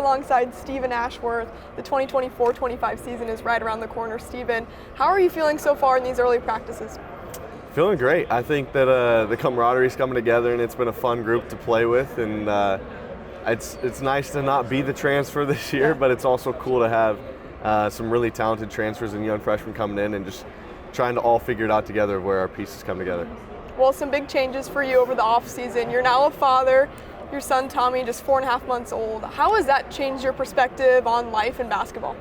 alongside Stephen Ashworth. The 2024-25 season is right around the corner. Stephen, how are you feeling so far in these early practices? Feeling great. I think that the camaraderie is coming together, and it's been a fun group to play with. And it's nice to not be the transfer this year, but it's also cool to have some really talented transfers and young freshmen coming in and just trying to all figure it out together where our pieces come together. Well, some big changes for you over the offseason. You're now a father. Your son Tommy, just 4.5 months old. How has that changed your perspective on life and basketball?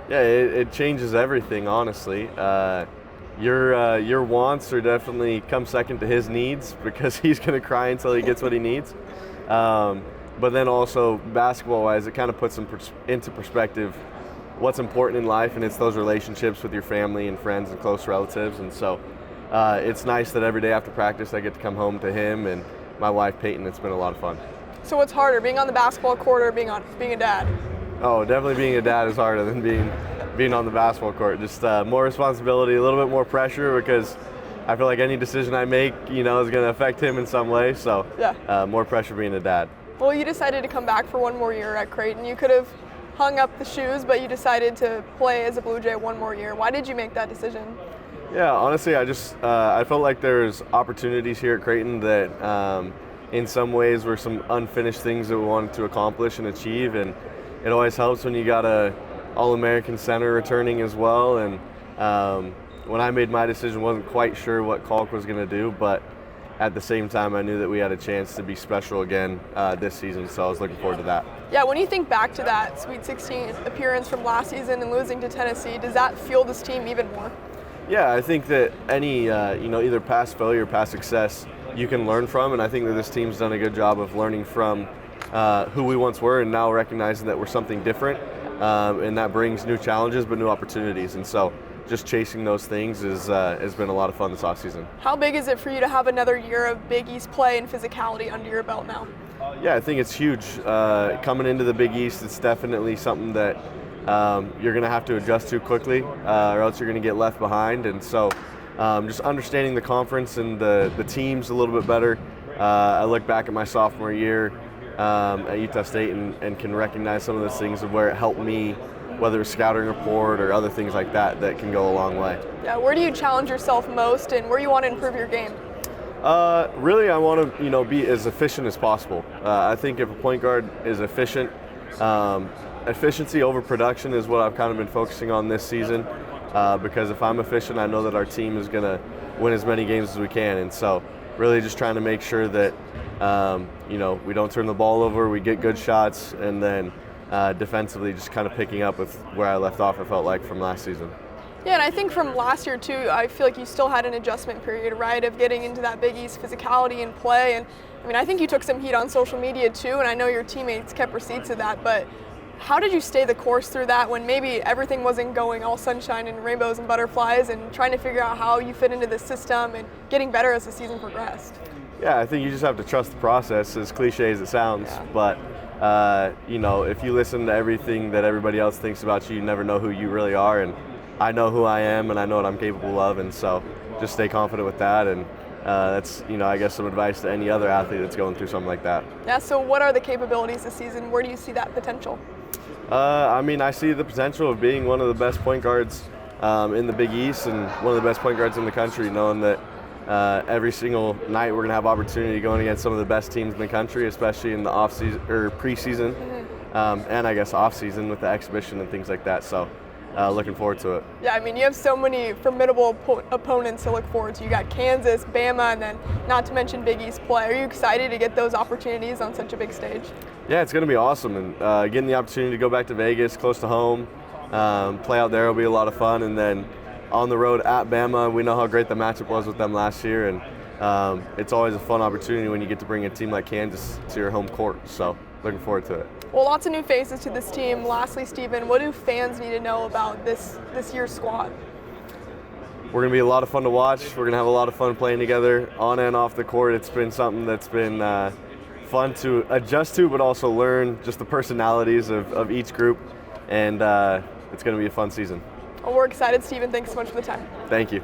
Yeah, it changes everything, honestly. Your wants are definitely come second to his needs because he's going to cry until he gets what he needs. But then also basketball-wise, it kind of puts into perspective what's important in life, and it's those relationships with your family and friends and close relatives. And so it's nice that every day after practice I get to come home to him and my wife Peyton. It's been a lot of fun. So what's harder, being on the basketball court or being a dad? Oh, definitely being a dad is harder than being on the basketball court. Just more responsibility, a little bit more pressure because I feel like any decision I make, is going to affect him in some way. So yeah. More pressure being a dad. Well, you decided to come back for one more year at Creighton. You could have hung up the shoes, but you decided to play as a Blue Jay one more year. Why did you make that decision? Yeah, honestly, I felt like there's opportunities here at Creighton that in some ways were some unfinished things that we wanted to accomplish and achieve, and it always helps when you got a All-American center returning as well. And when I made my decision, wasn't quite sure what Kalk was going to do, but at the same time, I knew that we had a chance to be special again this season, so I was looking forward to that. Yeah, when you think back to that Sweet 16 appearance from last season and losing to Tennessee, does that fuel this team even more? Yeah, I think that any either past failure or past success you can learn from, and I think that this team's done a good job of learning from who we once were and now recognizing that we're something different, and that brings new challenges but new opportunities. And so just chasing those things has been a lot of fun this offseason. How big is it for you to have another year of Big East play and physicality under your belt now? Yeah, I think it's huge. Coming into the Big East, it's definitely something that you're going to have to adjust to quickly, or else you're going to get left behind. And so just understanding the conference and the teams a little bit better. I look back at my sophomore year at Utah State and can recognize some of those things of where it helped me, whether it's scouting report or other things like that can go a long way. Yeah, where do you challenge yourself most and where you want to improve your game? Really, I want to be as efficient as possible. I think if a point guard is efficient, efficiency over production is what I've kind of been focusing on this season, because if I'm efficient, I know that our team is going to win as many games as we can. And so really just trying to make sure that we don't turn the ball over, we get good shots, and then defensively just kind of picking up with where I left off, I felt like, from last season. Yeah, and I think from last year too, I feel like you still had an adjustment period, right, of getting into that Big East physicality and play. And I mean, I think you took some heat on social media too, and I know your teammates kept receipts of that, but how did you stay the course through that when maybe everything wasn't going all sunshine and rainbows and butterflies, and trying to figure out how you fit into the system and getting better as the season progressed? Yeah, I think you just have to trust the process, as cliche as it sounds. Yeah. But if you listen to everything that everybody else thinks about you, you never know who you really are. And I know who I am, and I know what I'm capable of, and so just stay confident with that. And that's, I guess, some advice to any other athlete that's going through something like that. Yeah, so what are the capabilities this season? Where do you see that potential? I see the potential of being one of the best point guards in the Big East and one of the best point guards in the country, knowing that every single night we're going to have opportunity going against some of the best teams in the country, especially in the off-season or preseason, and I guess off-season with the exhibition and things like that. So looking forward to it. Yeah, I mean, you have so many formidable opponents to look forward to. You got Kansas, Bama, and then not to mention Big East play. Are you excited to get those opportunities on such a big stage? Yeah, it's going to be awesome, and getting the opportunity to go back to Vegas, close to home, play out there will be a lot of fun. And then on the road at Bama, we know how great the matchup was with them last year, and it's always a fun opportunity when you get to bring a team like Kansas to your home court. So looking forward to it. Well, lots of new faces to this team. Lastly, Stephen, what do fans need to know about this year's squad? We're going to be a lot of fun to watch. We're going to have a lot of fun playing together on and off the court. It's been something that's been fun to adjust to, but also learn just the personalities of each group. And it's going to be a fun season. Well, we're excited, Stephen. Thanks so much for the time. Thank you.